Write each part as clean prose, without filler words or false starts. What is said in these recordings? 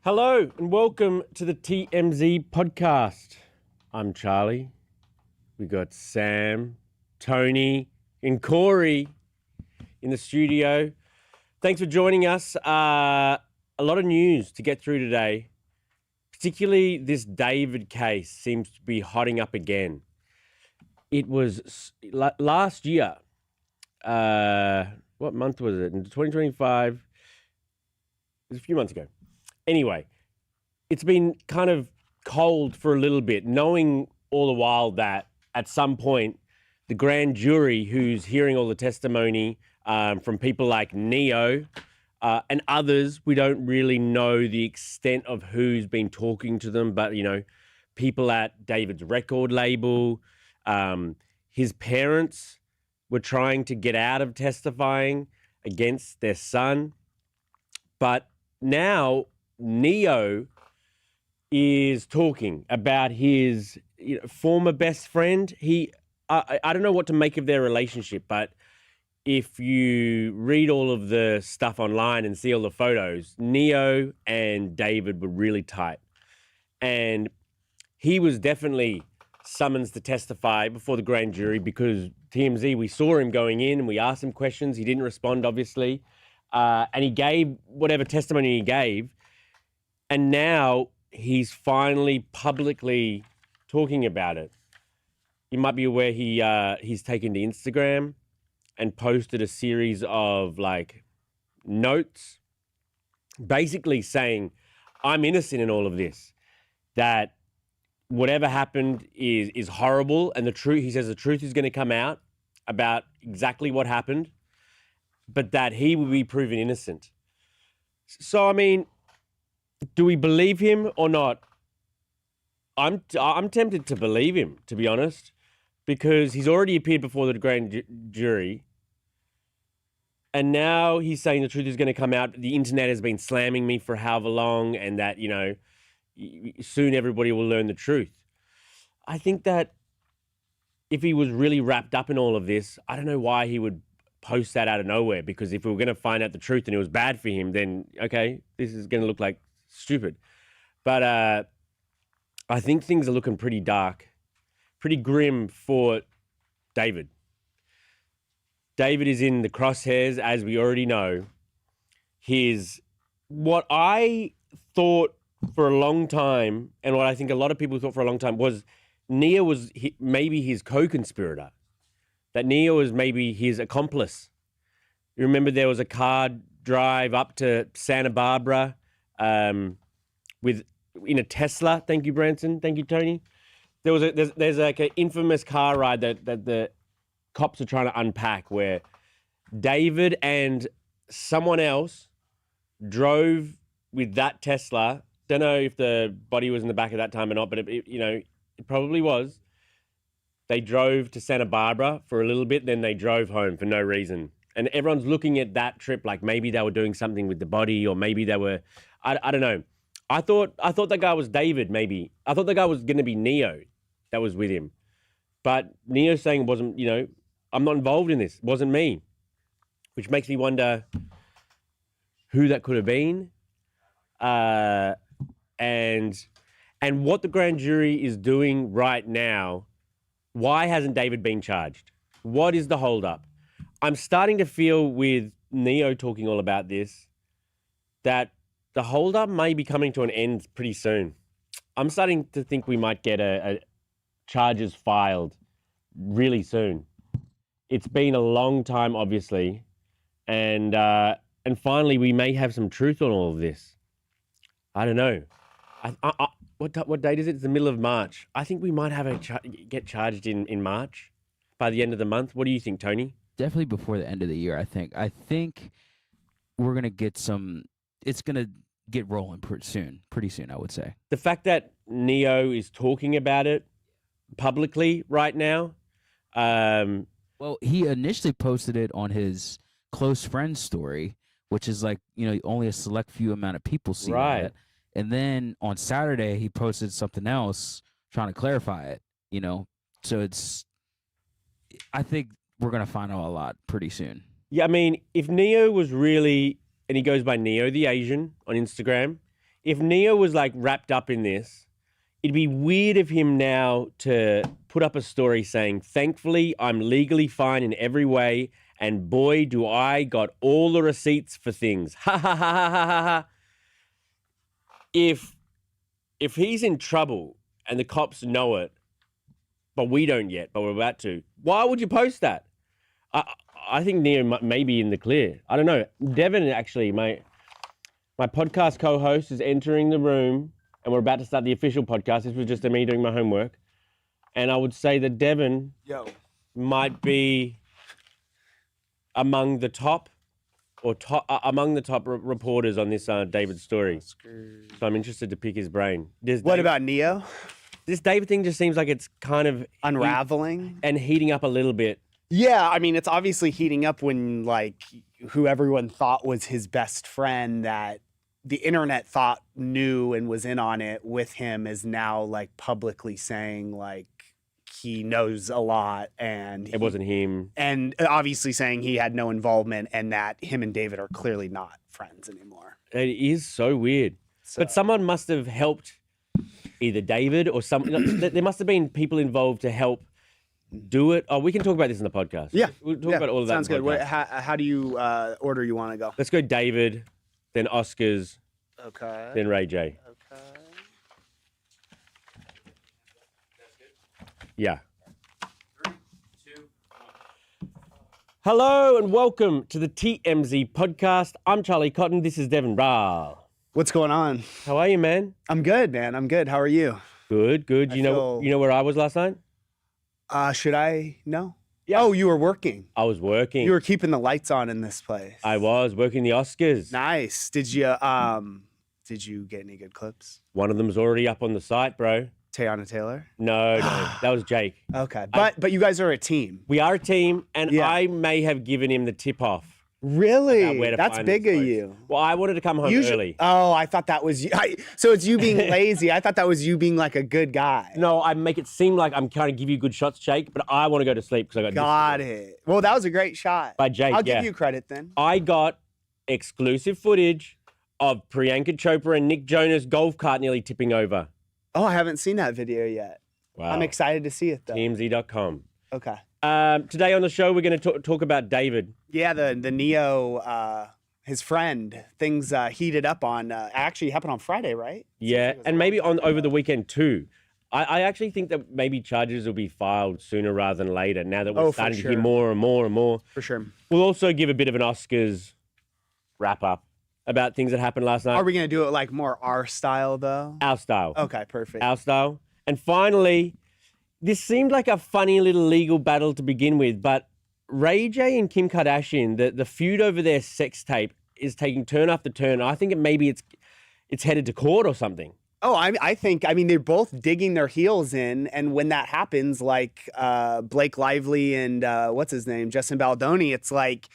Hello and welcome to the TMZ podcast. I'm Charlie. We got Sam, Tony, and Corey in the studio. Thanks for joining us. A lot of news to get through today. Particularly this David case seems to be hotting up again. It was last year. What month was it? In 2025. It was a few months ago. Anyway, it's been kind of cold for a little bit, knowing all the while that at some point the grand jury who's hearing all the testimony from people like Neo and others, we don't really know the extent of who's been talking to them, but, you know, people at David's record label, his parents were trying to get out of testifying against their son. But now Neo is talking about his former best friend. I don't know what to make of their relationship, but if you read all of the stuff online and see all the photos, Neo and David were really tight. And he was definitely summoned to testify before the grand jury because TMZ, we saw him going in and we asked him questions. He didn't respond, obviously. And he gave whatever testimony he gave. And now he's finally publicly talking about it. You might be aware he's taken to Instagram and posted a series of notes, basically saying, I'm innocent in all of this, that whatever happened is horrible, and he says the truth is going to come out about exactly what happened, but that he will be proven innocent. So, I mean, do we believe him or not? I'm tempted to believe him, to be honest, because he's already appeared before the grand jury, and now he's saying the truth is going to come out. The internet has been slamming me for however long, and that, soon everybody will learn the truth. I think that if he was really wrapped up in all of this, I don't know why he would post that out of nowhere, because if we were going to find out the truth and it was bad for him, then, okay, this is going to look like stupid. But I think things are looking pretty dark, pretty grim for David. David is in the crosshairs, as we already know. What I thought for a long time, and what I think a lot of people thought for a long time, was Neo was maybe his co-conspirator. That Neo was maybe his accomplice. You remember there was a car drive up to Santa Barbara in a Tesla. Thank you, Branson. Thank you, Tony. There's like an infamous car ride that the cops are trying to unpack, where David and someone else drove with that Tesla. Don't know if the body was in the back at that time or not, but it probably was. They drove to Santa Barbara for a little bit, then they drove home for no reason. And everyone's looking at that trip like maybe they were doing something with the body, or maybe they were, I don't know. I thought that guy was David, maybe. I thought the guy was going to be Neo that was with him. But Neo's saying it wasn't, I'm not involved in this. It wasn't me. Which makes me wonder who that could have been. And what the grand jury is doing right now. Why hasn't David been charged? What is the holdup? I'm starting to feel with Neo talking all about this that the holdup may be coming to an end pretty soon. I'm starting to think we might get a charges filed really soon. It's been a long time, obviously, and finally we may have some truth on all of this. I don't know. What date is it? It's the middle of March. I think we might have get charged in March, by the end of the month. What do you think, Tony? Definitely before the end of the year, I think. I think we're going to get some... It's going to get rolling pretty soon, I would say. The fact that Neo is talking about it publicly right now... Well, he initially posted it on his close friends story, which is only a select few amount of people see that. And then on Saturday, he posted something else trying to clarify it, So I think we're going to find out a lot pretty soon. Yeah, I mean, if Neo was really, and he goes by Neo the Asian on Instagram, if Neo was like wrapped up in this, it'd be weird of him now to put up a story saying, thankfully, I'm legally fine in every way. And boy, do I got all the receipts for things. Ha ha ha ha ha ha ha. If he's in trouble and the cops know it, but we don't yet, but we're about to, why would you post that? I think Neo may be in the clear. I don't know. Devin, actually, my podcast co-host is entering the room, and we're about to start the official podcast. This was just me doing my homework. And I would say that Devin might be among the top reporters on this David story. So I'm interested to pick his brain. What about Neo? This David thing just seems like it's kind of unraveling and heating up a little bit. Yeah, I mean, it's obviously heating up when, like, who everyone thought was his best friend that the internet thought knew and was in on it with him is now, like, publicly saying, like, he knows a lot and it wasn't him. And obviously saying he had no involvement and that him and David are clearly not friends anymore. It is so weird. But someone must have helped either David or there must have been people involved to help do it. Oh, we can talk about this in the podcast. Yeah. We'll talk about all of that. Sounds good. How do you order you want to go? Let's go David, then Oscars, okay, then Ray J. Okay. Yeah. 3, 2, 1. Hello and welcome to the TMZ podcast. I'm Charlie Cotton. This is Devin Bra. What's going on? How are you, man? I'm good, man. I'm good. How are you? Good, good. You know where I was last night? Should I know? Yeah. Oh, you were working. I was working. You were keeping the lights on in this place. I was working the Oscars. Nice. Did you get any good clips? One of them's already up on the site, bro. Teyana Taylor? No, that was Jake. Okay. But you guys are a team. We are a team, and I may have given him the tip off. Really? That's big of you. Well, I wanted to come home early. Oh, I thought that was you. So it's you being lazy. I thought that was you being like a good guy. No, I make it seem like I'm trying to give you good shots, Jake, but I want to go to sleep because I got it. Well, that was a great shot. By Jake, I'll give you credit then. I got exclusive footage of Priyanka Chopra and Nick Jonas' golf cart nearly tipping over. Oh, I haven't seen that video yet. Wow. I'm excited to see it though. TMZ.com. Okay. Today on the show, we're going to talk about David. Yeah, the Neo, his friend, things heated up on, actually happened on Friday, right? Yeah, and maybe over the weekend too. I actually think that maybe charges will be filed sooner rather than later now that we're starting to hear more and more and more. For sure. We'll also give a bit of an Oscars wrap up about things that happened last night. Are we going to do it like more our style though? Our style. Okay, perfect. Our style. And finally, this seemed like a funny little legal battle to begin with, but Ray J and Kim Kardashian, the feud over their sex tape is taking turn after turn. I think it's headed to court or something. Oh, I think they're both digging their heels in, and when that happens, like Blake Lively and what's his name, Justin Baldoni, it's like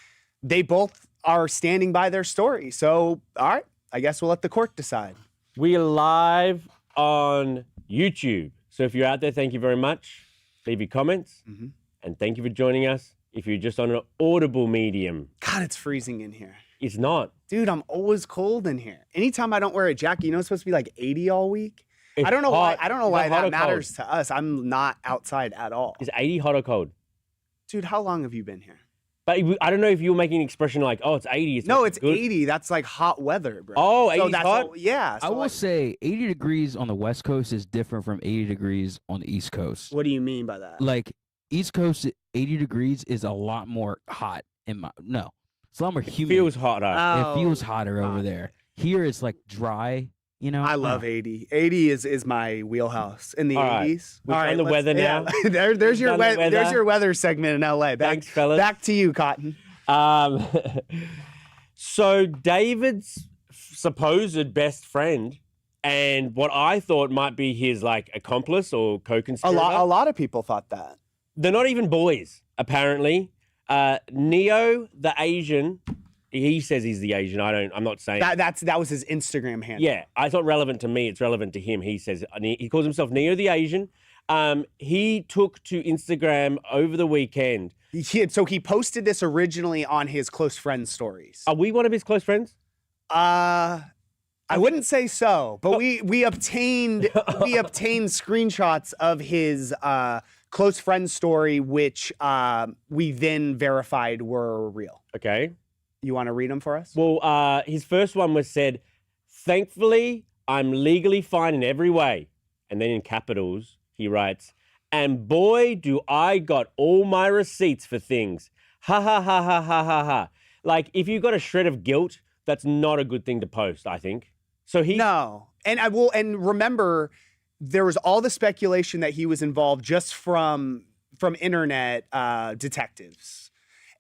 they both are standing by their story. So, all right, I guess we'll let the court decide. We are live on YouTube. So if you're out there, thank you very much. Leave your comments. Mm-hmm. And thank you for joining us. If you're just on an audible medium. God, it's freezing in here. It's not. Dude, I'm always cold in here. Anytime I don't wear a jacket, it's supposed to be like 80 all week. I don't know why that matters to us. I'm not outside at all. Is 80 hot or cold? Dude, how long have you been here? But I don't know if you were making an expression like, oh, it's 80. No, it's good. 80. That's like hot weather, bro. Oh, 80 hot? Yeah. So I will say 80 degrees on the West Coast is different from 80 degrees on the East Coast. What do you mean by that? Like, East Coast 80 degrees is a lot more hot it's a lot more humid. It feels hotter. It feels hotter over there. Here it's like dry, I love 80. 80 is my wheelhouse in the 80s. We're on the weather now. Yeah. there's your weather segment in LA. Thanks, fellas. Back to you, Cotton. So David's supposed best friend and what I thought might be his like accomplice or co-conspirator. A lot of people thought that. They're not even boys, apparently. Neo, the Asian, he says he's the Asian. I'm not saying that was his Instagram handle. Yeah, I thought relevant to me. It's relevant to him. He says he calls himself Neo the Asian. He took to Instagram over the weekend. So he posted this originally on his close friends stories. Are we one of his close friends? I wouldn't say so, but we obtained screenshots of his close friend story, which we then verified were real. Okay. You want to read them for us? Well, his first one was said, "Thankfully, I'm legally fine in every way." And then in capitals, he writes, "And boy, do I got all my receipts for things. Ha ha ha ha ha ha ha." Like, if you've got a shred of guilt, that's not a good thing to post, I think. So No. And remember, there was all the speculation that he was involved just from internet detectives.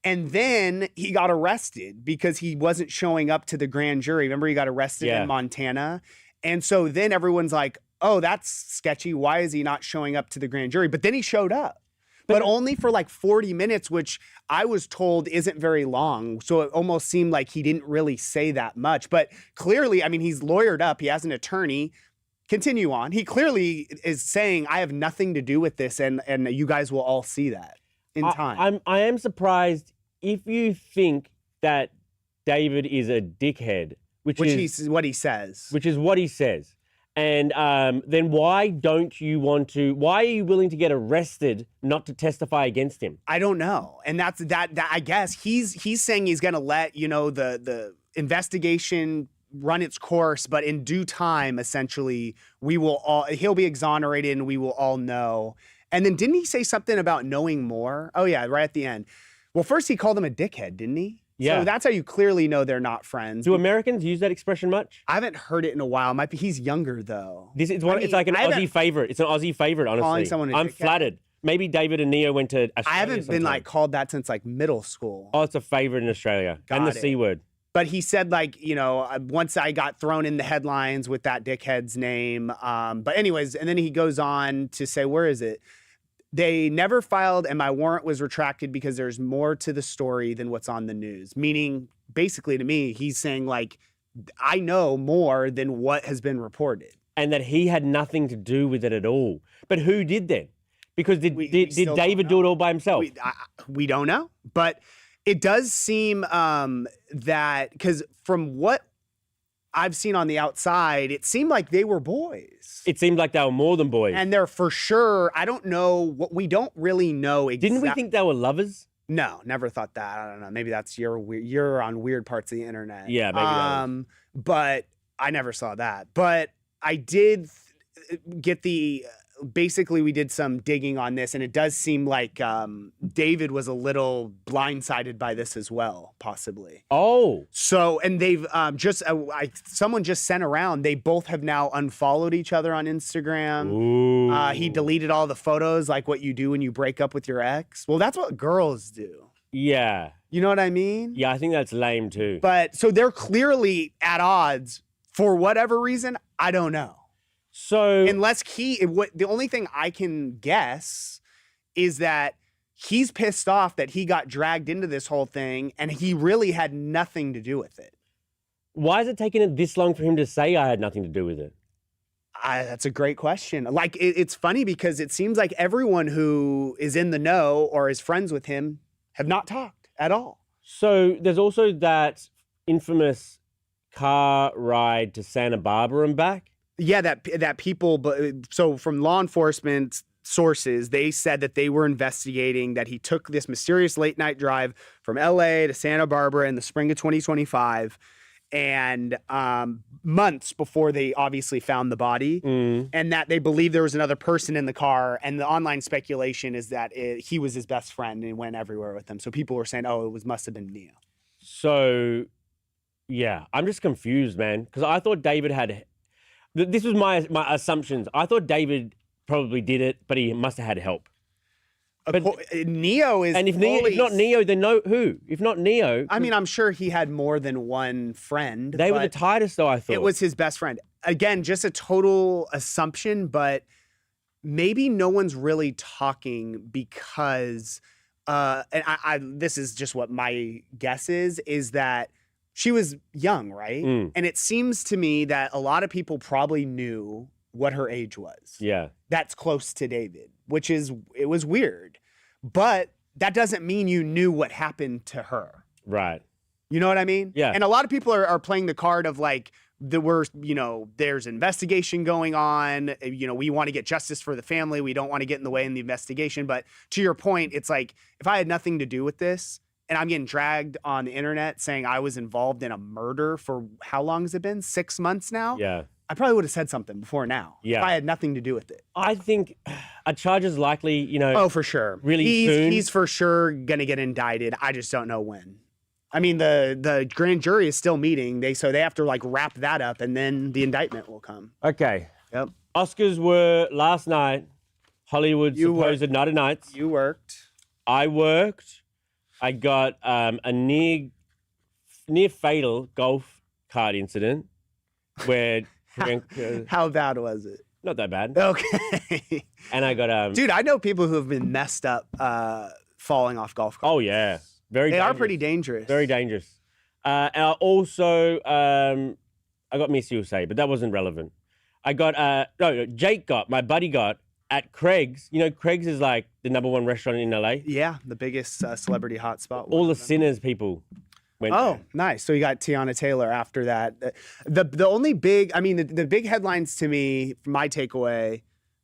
And then he got arrested because he wasn't showing up to the grand jury. Remember, he got arrested in Montana. And so then everyone's like, oh, that's sketchy. Why is he not showing up to the grand jury? But then he showed up. But only for like 40 minutes, which I was told isn't very long. So it almost seemed like he didn't really say that much. But clearly, I mean, he's lawyered up. He has an attorney. Continue on. He clearly is saying, I have nothing to do with this. And you guys will all see that in time. I am surprised if you think that David is a dickhead, which is what he says. Which is what he says. And then why are you willing to get arrested not to testify against him? I don't know. And that's that I guess he's saying he's going to let, the investigation run its course, but in due time, essentially, he'll be exonerated and we will all know. And then didn't he say something about knowing more? Oh yeah, right at the end. Well, first he called him a dickhead, didn't he? Yeah. So that's how you clearly know they're not friends. Do Americans use that expression much? I haven't heard it in a while. He's younger though. It's like an Aussie favorite. It's an Aussie favorite, honestly. I'm flattered. Maybe David and Neo went to Australia. I haven't been called that since middle school. Oh, it's a favorite in Australia. And the C word. But he said once I got thrown in the headlines with that dickhead's name. But anyways, and then he goes on to say, where is it? They never filed and my warrant was retracted because there's more to the story than what's on the news. Meaning, basically to me, he's saying I know more than what has been reported. And that he had nothing to do with it at all. But who did then? Because did David do it all by himself? We don't know. But it does seem that, because from what I've seen on the outside, it seemed like they were boys. It seemed like they were more than boys. And they're for sure, I don't know, we don't really know exactly. Didn't we think they were lovers? No, never thought that. I don't know. Maybe that's you're on weird parts of the internet. Yeah, maybe that is. But I never saw that. But I did get basically we did some digging on this, and it does seem like David was a little blindsided by this as well, possibly. Oh. So, and they've someone just sent around, they both have now unfollowed each other on Instagram. Ooh. He deleted all the photos, like what you do when you break up with your ex. Well, that's what girls do. Yeah. You know what I mean? Yeah, I think that's lame too. But so they're clearly at odds for whatever reason. I don't know. So unless the only thing I can guess is that he's pissed off that he got dragged into this whole thing and he really had nothing to do with it. Why is it taking it this long for him to say I had nothing to do with it? That's a great question. It's funny because it seems like everyone who is in the know or is friends with him have not talked at all. So there's also that infamous car ride to Santa Barbara and back. Yeah, that people, so from law enforcement sources, they said that they were investigating that he took this mysterious late night drive from LA to Santa Barbara in the spring of 2025 and months before they obviously found the body, and that they believe there was another person in the car, and the online speculation is that he was his best friend and went everywhere with him. So people were saying, oh, must have been Neo. So, yeah, I'm just confused, man, because I thought David had... This was my assumptions. I thought David probably did it, but he must have had help. But Neo is... And if not Neo, then who? If not Neo... I mean, I'm sure he had more than one friend. They were the tightest, though, I thought. It was his best friend. Again, just a total assumption, but maybe no one's really talking because... and this is just what my guess is that she was young, right? And it seems to me that a lot of people probably knew what her age was. Yeah. That's close to David, it was weird. But that doesn't mean you knew what happened to her. Right. You know what I mean? Yeah. And a lot of people are playing the card of there's investigation going on. We want to get justice for the family. We don't want to get in the way in the investigation. But to your point, it's like, if I had nothing to do with this and I'm getting dragged on the internet saying I was involved in a murder for how long has it been? 6 months now? Yeah. I probably would have said something before now. Yeah. If I had nothing to do with it. I think a charge is likely, Oh, for sure. really soon. He's for sure going to get indicted. I just don't know when. I mean, the grand jury is still meeting. So they have to like wrap that up and then the indictment will come. Okay. Yep. Oscars were last night. Hollywood's supposed night of nights. You worked. I worked. I got a near fatal golf cart incident where How bad was it? not that bad. Okay. And I got Dude, I know people who have been messed up falling off golf carts. oh yeah, very. They dangerous. are pretty dangerous. Very dangerous. And I also I got Miss USA, but that wasn't relevant. I got Jake got, my buddy got at Craig's. You know, Craig's is like the #1 restaurant in LA. Yeah, the biggest celebrity hotspot. All the Sinners people went Oh, there. nice. So you got Tiana Taylor after that. The only big, I mean, the big headlines to me, my takeaway,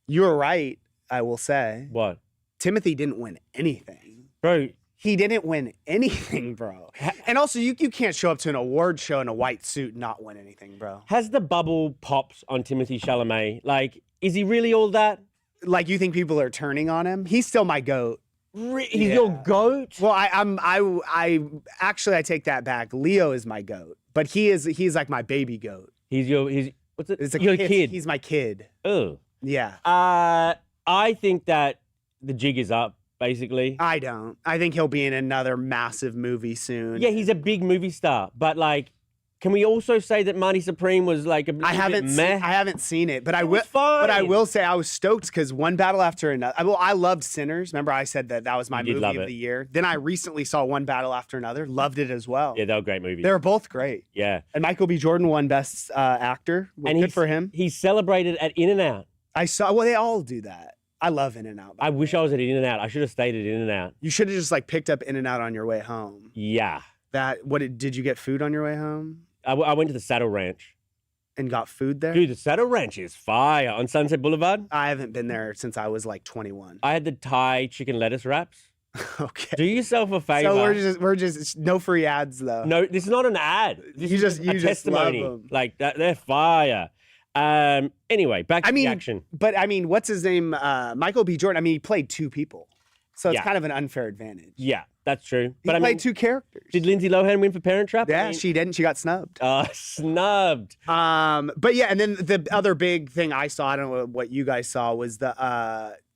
you were right, I will say. What? Timothy didn't win anything. Bro, He didn't win anything, bro. And also, you can't show up to an award show in a white suit and not win anything, bro. has the bubble popped on Timothy Chalamet? Like, is he really all that? Like, you think people are turning on him? He's still my GOAT. He's your GOAT? Well, I actually, I take that back. Leo is my GOAT, but he's like my baby GOAT. He's what's it? It's a your kid. He's my kid. Oh. Yeah. I think that the jig is up, basically. I don't. I think he'll be in another massive movie soon. Yeah, he's a big movie star, but like, can we also say that Marty Supreme was like a bit meh? I haven't seen it, but I will. fine. But I will say I was stoked because one battle after another. I loved Sinners. Remember, I said that was my You did movie love of it. the year. Then I recently saw One Battle After Another. Loved it as well. Yeah, they were great movies. They were both great. Yeah, And Michael B. Jordan won Best Actor. and Good for him. He celebrated at In-N-Out. I saw. Well, they all do that. I love In-N-Out. I wish I was at In-N-Out. I should have stayed at In-N-Out. You should have just like picked up In-N-Out on your way home. Yeah, Did you get food on your way home I went to the Saddle Ranch. and got food there? Dude, the Saddle Ranch is fire on Sunset Boulevard. I haven't been there since I was like 21. I had the Thai chicken lettuce wraps. Okay. Do yourself a favor. So we're just no free ads though. No, this is not an ad. This You is just- a you just testimony. love 'em. Like that, they're fire. Anyway, back to the action. But I mean, what's his name? Michael B. Jordan. I mean, he played two people, so it's Yeah. kind of an unfair advantage. Yeah, that's true. He But I played mean, two characters. did Lindsay Lohan win for Parent Trap? Yeah, I mean, she didn't. She got snubbed. snubbed. But yeah, and then the other big thing I saw, I don't know what you guys saw, was the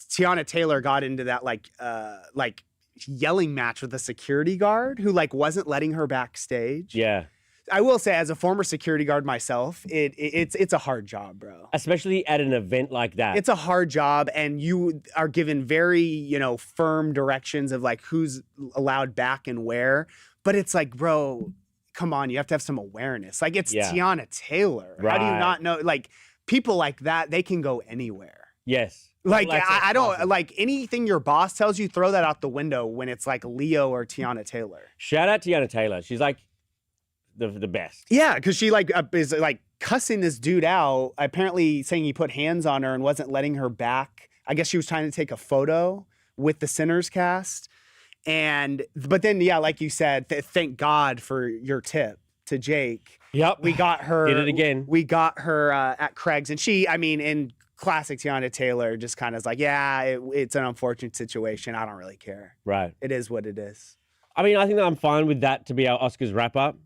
Tiana Taylor got into that like yelling match with a security guard who like wasn't letting her backstage. Yeah, I will say, as a former security guard myself, it's a hard job, bro. especially at an event like that. It's a hard job, and you are given very, firm directions of like who's allowed back and where. But it's like, bro, come on, you have to have some awareness. Like, it's Yeah. Tiana Taylor. How do you Right. not know? Like, people like that, they can go anywhere. Yes. Like, Well, that's I don't awesome. like anything your boss tells you, throw that out the window when it's like Leo or Tiana Taylor. Shout out to Tiana Taylor. She's like the best. Yeah, because she like is like cussing this dude out, apparently saying he put hands on her and wasn't letting her back. I guess she was trying to take a photo with the Sinners cast. But then, yeah, like you said, thank God for your tip to Jake. Yep. We got her. Did it again. We got her at Craig's, and she, I mean, in classic Tiana Taylor, just kind of is like, yeah, it's an unfortunate situation. I don't really care. Right. It is what it is. I mean, I think that I'm fine with that to be our Oscars wrap up.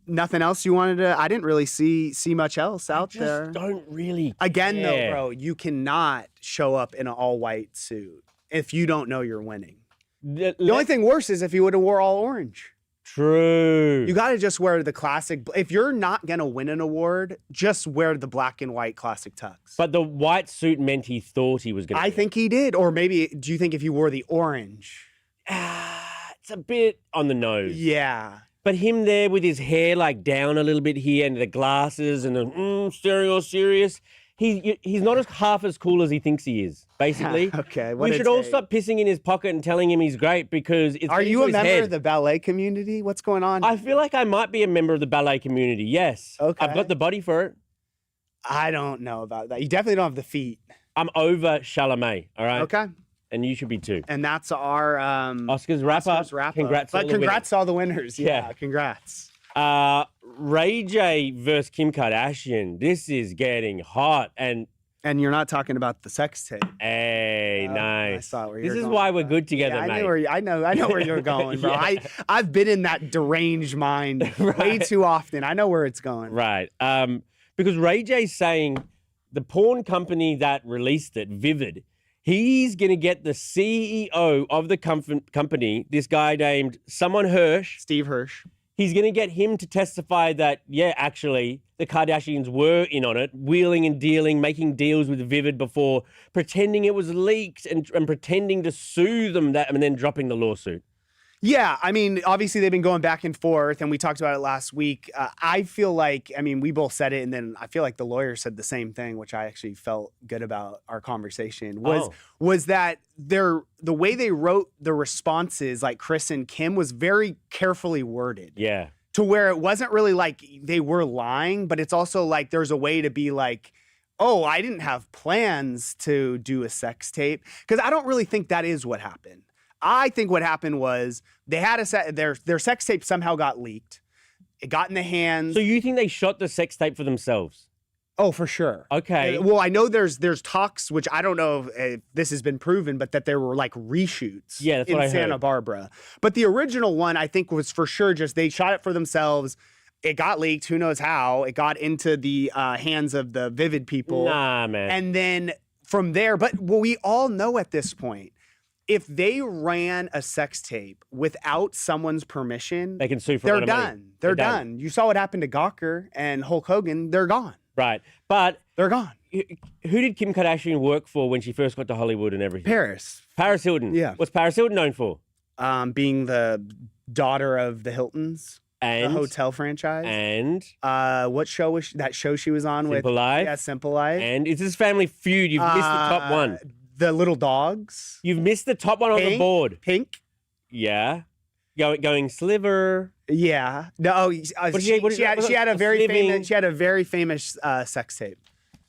Nothing else you wanted to? I didn't really see much else out there. Don't really. Again, though, care. bro, you cannot show up in an all-white suit if you don't know you're winning. The only thing worse is if you would have wore all orange. True. You got to just wear the classic. If you're not going to win an award, just wear the black and white classic tux. But the white suit meant he thought he was going to I think he did. Or maybe, do you think if you wore the orange? it's a bit on the nose. Yeah. But him there with his hair like down a little bit here and the glasses and the staring all serious, he's not as half as cool as he thinks he is. Basically, okay. We should all stop pissing in his pocket and telling him he's great because it's. Are you a member of the ballet community? What's going on? I feel like I might be a member of the ballet community. Yes. Okay. I've got the body for it. I don't know about that. You definitely don't have the feet. I'm over Chalamet. All right. Okay. And you should be too. And that's our Oscars wrap up. Congrats. But congrats to all the winners. Yeah. Congrats. Ray J versus Kim Kardashian. This is getting hot. And you're not talking about the sex tape. Hey, nice. I saw where this is why we're good together, mate. I know where you're going, bro. Yeah. I've been in that deranged mind way too often. I know where it's going. Right. Because Ray J's saying the porn company that released it, Vivid, he's going to get the CEO of the company, this guy named Steve Hirsch. He's going to get him to testify that, yeah, actually, the Kardashians were in on it, wheeling and dealing, making deals with Vivid before, pretending it was leaked and pretending to sue them and then dropping the lawsuit. Yeah, I mean, obviously they've been going back and forth, and we talked about it last week. I feel like, I mean, we both said it, and then I feel like the lawyer said the same thing, which I actually felt good about our conversation, was that the way they wrote the responses, like Chris and Kim, was very carefully worded. Yeah. To where it wasn't really like they were lying, but it's also like there's a way to be like, oh, I didn't have plans to do a sex tape. Because I don't really think that is what happened. I think what happened was they had their sex tape somehow got leaked. It got in the hands. So you think they shot the sex tape for themselves? Oh, for sure. Okay. Well, I know there's talks, which I don't know if this has been proven, but that there were like reshoots in Santa Barbara. But the original one, I think, was for sure just they shot it for themselves. It got leaked. Who knows how? It got into the hands of the Vivid people. Nah, man. And then from there, but we all know at this point, if they ran a sex tape without someone's permission, they can sue for they're done. They're done. You saw what happened to Gawker and Hulk Hogan. They're gone. Right. But they're gone. Who did Kim Kardashian work for when she first got to Hollywood and everything? Paris Hilton. Yeah. What's Paris Hilton known for? Being the daughter of the Hiltons. And the hotel franchise. And what show was that show she was on with? Simple Life. Yeah, Simple Life. And it's this Family Feud. You've missed the top one. The Little Dogs. You've missed the top one on the board. Pink. Yeah. Going Sliver. Yeah. No. She had a very famous sex tape.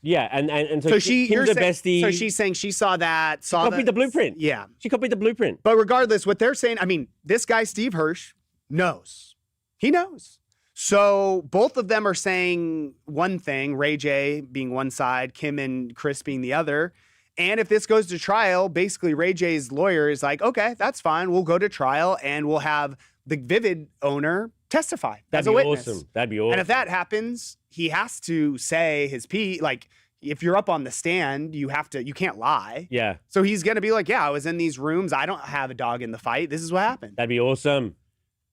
Yeah, and so Kim's the bestie. So she's saying she saw that. Copied the blueprint. Yeah. She copied the blueprint. But regardless, what they're saying, I mean, this guy Steve Hirsch knows. He knows. So both of them are saying one thing. Ray J being one side, Kim and Chris being the other. And if this goes to trial, basically Ray J's lawyer is like, okay, that's fine. We'll go to trial and we'll have the Vivid owner testify as a witness. Awesome. That'd be awesome. And if that happens, he has to say his piece. Like, if you're up on the stand, you can't lie. Yeah. So he's going to be like, yeah, I was in these rooms. I don't have a dog in the fight. This is what happened. That'd be awesome.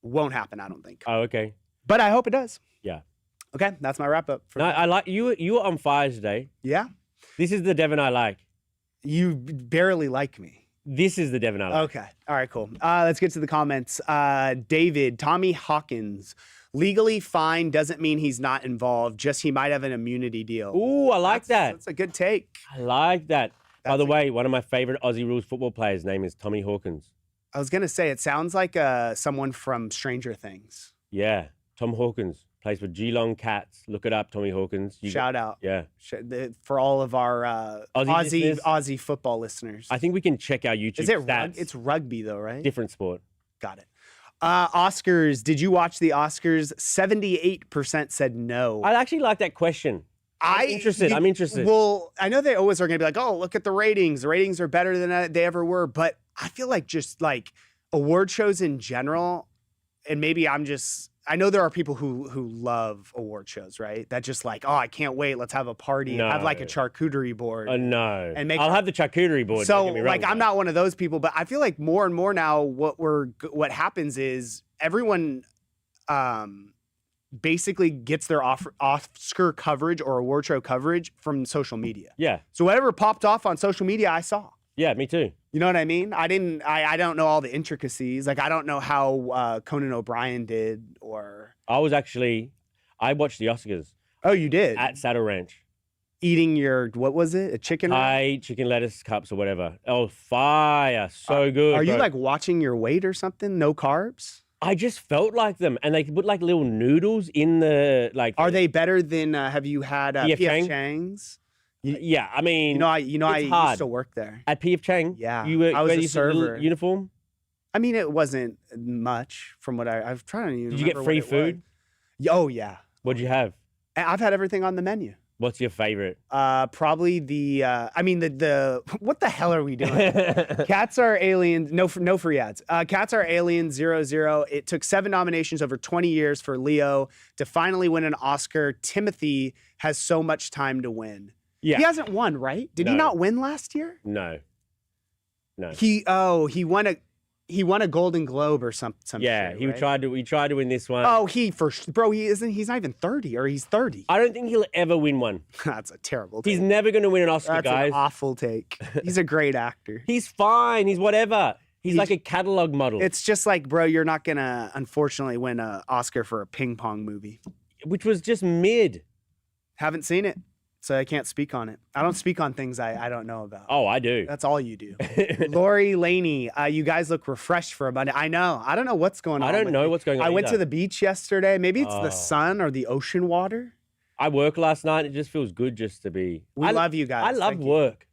Won't happen, I don't think. Oh, okay. But I hope it does. Yeah. Okay, that's my wrap up. I like you. You were on fire today. Yeah. This is the Devin I like. You barely like me. This is the Devin I like. Okay. All right, cool. Let's get to the comments. David, Tommy Hawkins, legally fine doesn't mean he's not involved. Just he might have an immunity deal. Ooh, I like that. That's a good take. I like that. By the way, one of my favorite Aussie rules football players' name is Tommy Hawkins. I was going to say, it sounds like someone from Stranger Things. Yeah. Tom Hawkins plays for Geelong Cats. Look it up, Tommy Hawkins. Shout out. Yeah. For all of our Aussie football listeners. I think we can check our YouTube stats. It's rugby, though, right? Different sport. Got it. Oscars. Did you watch the Oscars? 78% said no. I actually like that question. I'm interested. Well, I know they always are going to be like, oh, look at the ratings. The ratings are better than they ever were. But I feel like just like award shows in general, and maybe I know there are people who love award shows, right? That just like, oh, I can't wait. Let's have a party and have like a charcuterie board. No. I'll have the charcuterie board. So like, I'm not one of those people, but I feel like more and more now what happens is everyone basically gets their Oscar coverage or award show coverage from social media. Yeah. So whatever popped off on social media, I saw. Yeah, me too. You know what I mean? I don't know all the intricacies. Like, I don't know how Conan O'Brien did or... I watched the Oscars. Oh, you did? At Saddle Ranch. eating your, what was it? A chicken? Thai chicken lettuce cups or whatever. Oh, fire. So good. Are you bro. like watching your weight or something? No carbs? I just felt like them. And they put like little noodles in the, like. Are they better than, have you had P.F. Chang? Chang's? Yeah, I mean. I hard. used to work there. At P.F. Chang? Yeah. I was a server. Uniform? I mean, it wasn't much from what I'm trying to even Did you get free food? Oh, yeah. What'd you have? I've had everything on the menu. What's your favorite? Probably the what the hell are we doing? Cats Are Aliens. No free ads. Cats Are Aliens 00. It took 7 nominations over 20 years for Leo to finally win an Oscar. Timothy has so much time to win. Yeah. He hasn't won, right? Did he not win last year? No. He won a Golden Globe or something. Yeah, he tried to win this one. Oh, he's not even 30, or he's 30. I don't think he'll ever win one. That's a terrible take. He's never going to win an Oscar, That's guys. an awful take. He's a great actor. He's fine. He's whatever. He's like a catalog model. It's just like, bro, you're not going to, unfortunately, win an Oscar for a ping pong movie. Which was just mid. Haven't seen it, so I can't speak on it. I don't speak on things I don't know about. Oh, I do. That's all you do. Lori Laney, you guys look refreshed for a Monday. I know. I don't know what's going on. I don't know what's going on. I went to the beach yesterday. Maybe it's the Oh. sun or the ocean water. I worked last night. It just feels good just to be. We love you guys. I love Thank you. work.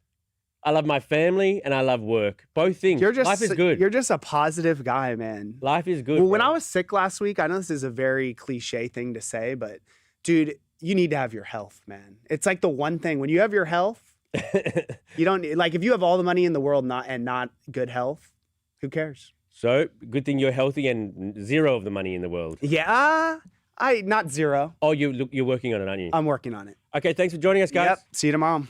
I love my family and I love work. Both things. Life is good. You're just a positive guy, man. Life is good. Well, when bro. I was sick last week, I know this is a very cliche thing to say, but dude, you need to have your health, man. It's like the one thing when you have your health, you don't like if you have all the money in the world and not good health, who cares? So good thing you're healthy and zero of the money in the world. Yeah, not zero. Oh, you're working on it, aren't you? I'm working on it. Okay, thanks for joining us, guys. Yep. See you tomorrow.